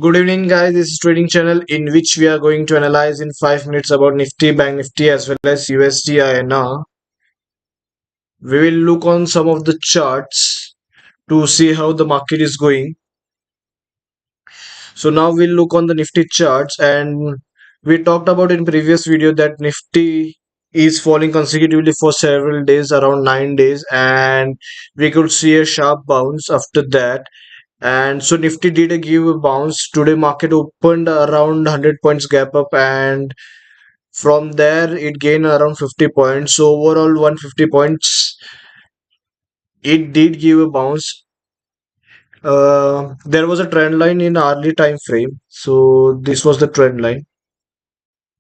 Good evening, guys. This is Trading Channel in which we are going to analyze in 5 minutes about Nifty, Bank Nifty as well as USDINR. We will look on some of the charts to see how the market is going. So now we'll look on the Nifty charts, and we talked about in previous video that Nifty is falling consecutively for several days, around 9 days, and we could see a sharp bounce after that. And so Nifty did give a bounce. Today market opened around 100 points gap up, and from there it gained around 50 points. So overall 150 points. It did give a bounce. There was a trend line in early time frame. So this was the trend line,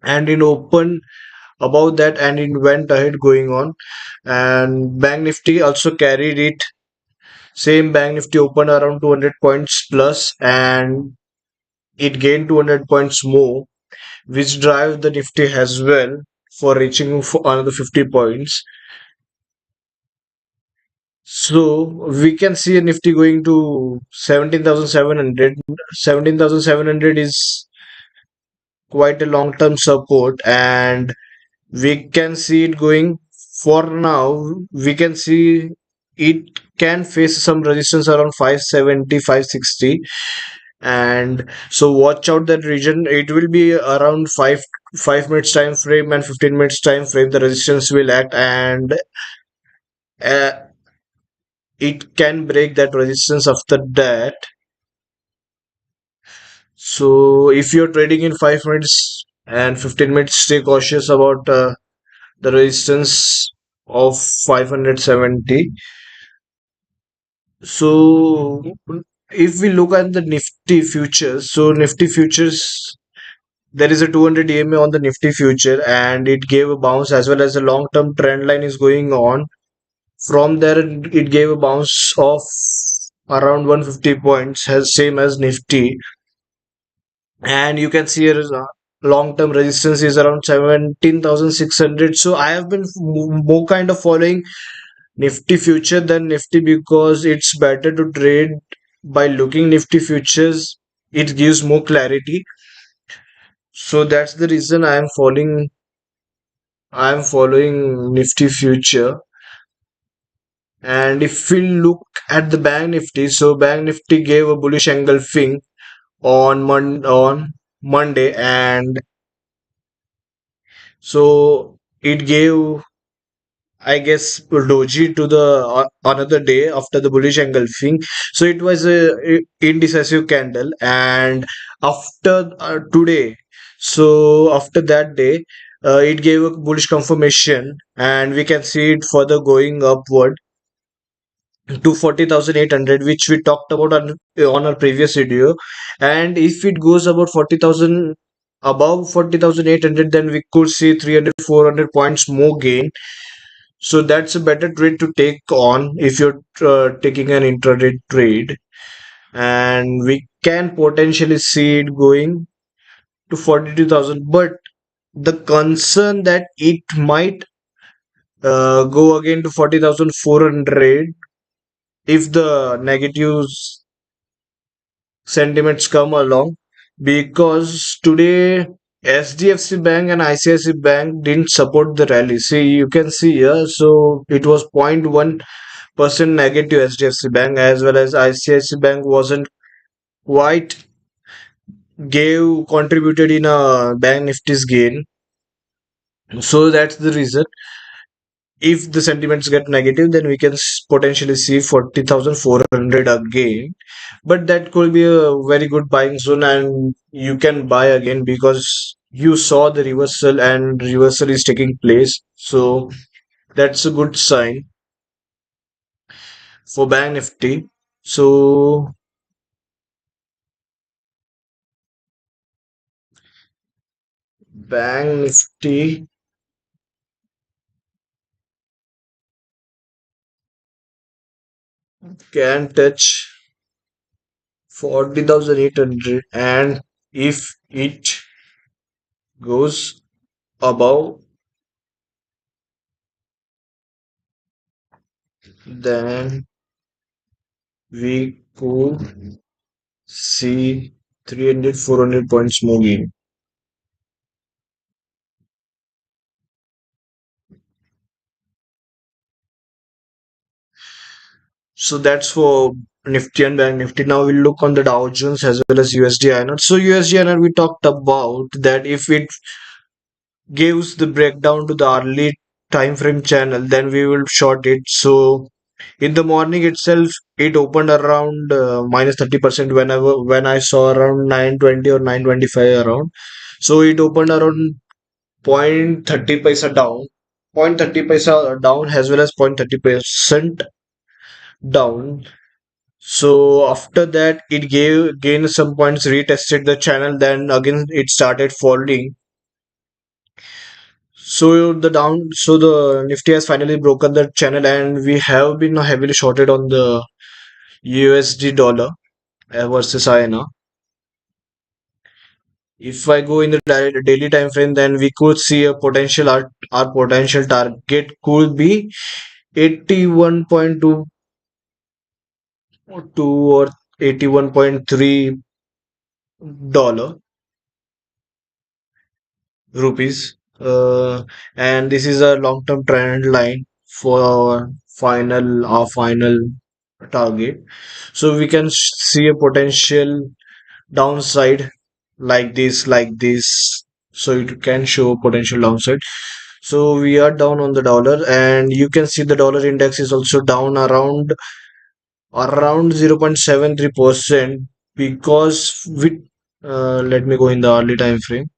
and it opened above that and it went ahead going on. And Bank Nifty also carried it. Same Bank Nifty opened around 200 points plus, and it gained 200 points more, which drive the Nifty as well for reaching for another 50 points. So we can see a Nifty going to 17,700. 17,700 is quite a long-term support, and we can see it going. For now, we can see it can face some resistance around 570, 560, and so watch out that region. It will be around 5 minutes time frame and 15 minutes time frame. The resistance will act, and uh, it can break that resistance after that. So if you're trading in 5 minutes and 15 minutes, stay cautious about the resistance of 570. So if we look at the Nifty futures, so Nifty futures, there is a 200 EMA on the Nifty future, and it gave a bounce as well as a long-term trend line is going on. From there, it gave a bounce of around 150 points, as same as Nifty, and you can see here long-term resistance is around 17,600. So I have been more kind of following Nifty future than Nifty because it's better to trade by looking Nifty futures. It gives more clarity. So that's the reason I am following Nifty future. And if we look at the Bank Nifty, so Bank Nifty gave a bullish engulfing on Monday, and so it gave, I guess, doji to the another day after the bullish engulfing. So it was a indecisive candle, and after today, so after that day, it gave a bullish confirmation, and we can see it further going upward to 40,800, which we talked about on our previous video. And if it goes about 40,000, above 40,800, then we could see 300 400 points more gain. So that's a better trade to take on if you're taking an intraday trade, and we can potentially see it going to 42,000. But the concern that it might go again to 40,400 if the negatives sentiments come along, because today SDFC Bank and ICICI Bank didn't support the rally. See, you can see here, so it was 0.1% negative SDFC Bank, as well as ICICI Bank wasn't quite gave contributed in a Bank Nifty's gain. So that's the reason. If the sentiments get negative, then we can potentially see 40,400 again. But that could be a very good buying zone, and you can buy again because you saw the reversal and reversal is taking place. So that's a good sign for Bank Nifty. So Bank Nifty can touch 40,800, and if it goes above, then we could see 300, 400 points more gain. So that's for Nifty and Bank Nifty. Now we'll look on the Dow Jones as well as USD INR. So USD INR we talked about that if it gives the breakdown to the early time frame channel, then we will short it. So in the morning itself, it opened around minus 30% when I saw around 920 or 925 around. So it opened around 0.30 paisa down, 0.30 paisa down as well as 0.30% down. So after that, it gave gained some points, retested the channel, then again it started falling. So the Nifty has finally broken the channel, and we have been heavily shorted on the USD dollar versus INR. If I go in the daily time frame, then we could see a potential our potential target could be 81.2 or 81.3 dollar rupees. And this is a long-term trend line for our final target. So we can see a potential downside like this. So it can show potential downside. So we are down on the dollar, and you can see the dollar index is also down around 0.73% because with let me go in the early time frame.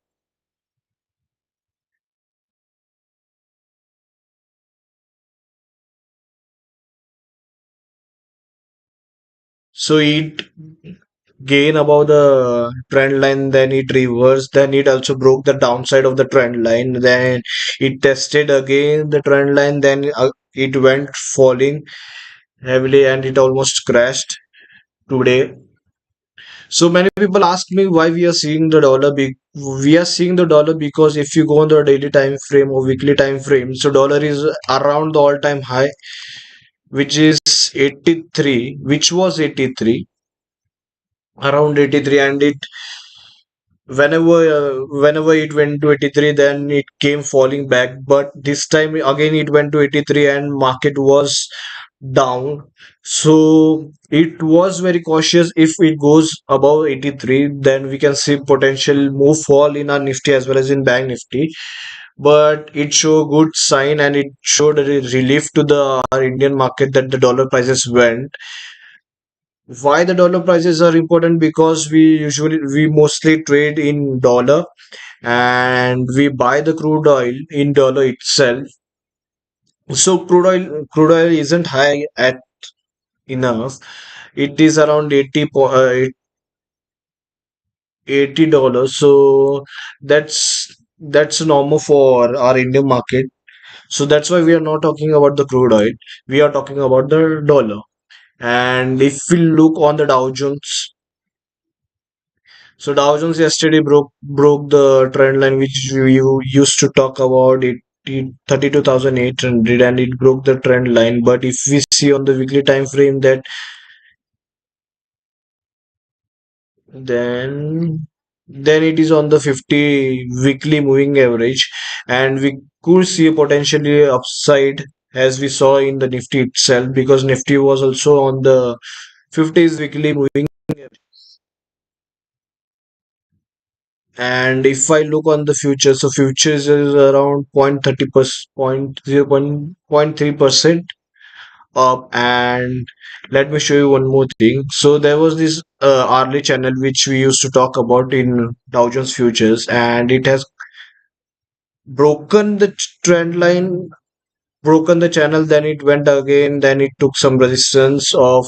So it gain above the trend line, then it reversed, then it also broke the downside of the trend line, then it tested again the trend line, then it went falling heavily and it almost crashed today. So many people ask me why we are seeing the dollar big. We are seeing the dollar because if you go on the daily time frame or weekly time frame, so dollar is around the all-time high, which is 83, which was 83, around 83, and it whenever it went to 83, then it came falling back, but this time again it went to 83 and market was down. So it was very cautious. If it goes above 83, then we can see potential move fall in our Nifty as well as in Bank Nifty, but it showed good sign and it showed a relief to the our Indian market that the dollar prices went. Why the dollar prices are important? Because we mostly trade in dollar, and we buy the crude oil in dollar itself. So crude oil isn't high at enough. It is around 80 dollars. So that's normal for our Indian market. So that's why we are not talking about the crude oil. We are talking about the dollar. And if we look on the Dow Jones, so Dow Jones yesterday broke the trend line which we used to talk about it. 32,800, and it broke the trend line. But if we see on the weekly time frame that then then it is on the 50 weekly moving average, and we could see a potentially upside as we saw in the Nifty itself, because Nifty was also on the 50s weekly moving. And if I look on the future, so futures is around 0.30%, 0.3% up. And let me show you one more thing. So there was this hourly channel which we used to talk about in Dow Jones futures, and it has broken the trend line, broken the channel, then it went again, then it took some resistance of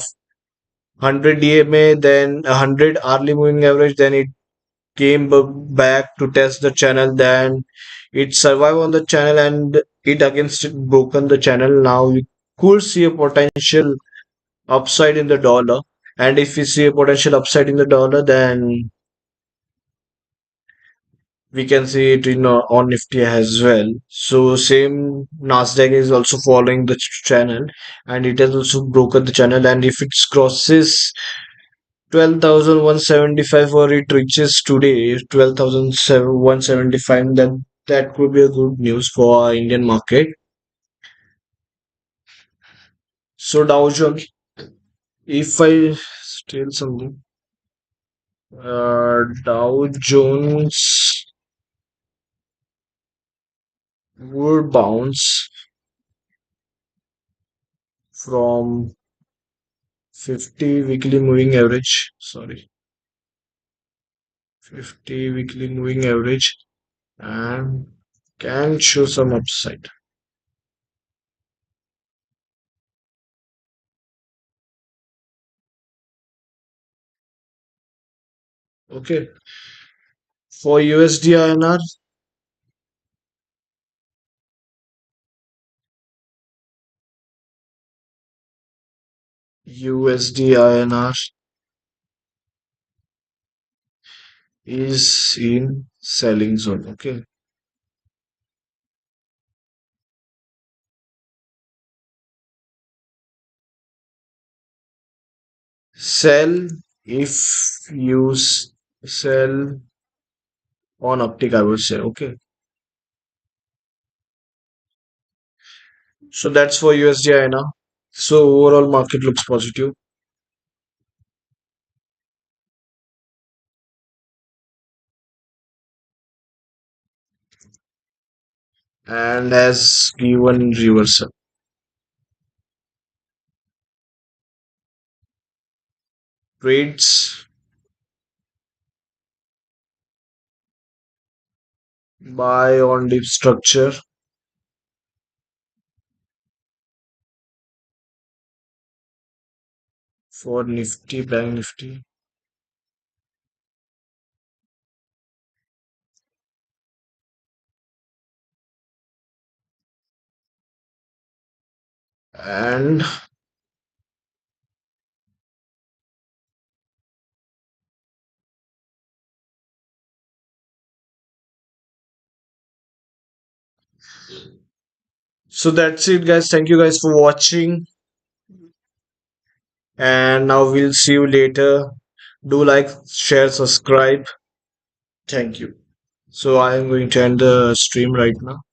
100 DMA, then 100 hourly moving average, then it came back to test the channel, then it survived on the channel and it against it broken the channel. Now we could see a potential upside in the dollar, and if we see a potential upside in the dollar, then we can see it in on Nifty as well. So same, Nasdaq is also following the channel, and it has also broken the channel, and if it crosses 12,175, or it reaches today 12,175, that could be a good news for our Indian market. So Dow Jones, if I steal something, Dow Jones would bounce from 50 weekly moving average, sorry, 50 weekly moving average, and can show some upside. Okay, for USD INR, USD INR is in selling zone. Okay, sell if you sell on uptick, I would say. Okay, so that's for USD INR. So overall market looks positive and has given reversal. Trades buy on dip structure for Nifty, Bank Nifty, and so that's it, guys. Thank you guys for watching, and now we'll see you later. Do like, share, subscribe. Thank you. So I am going to end the stream right now.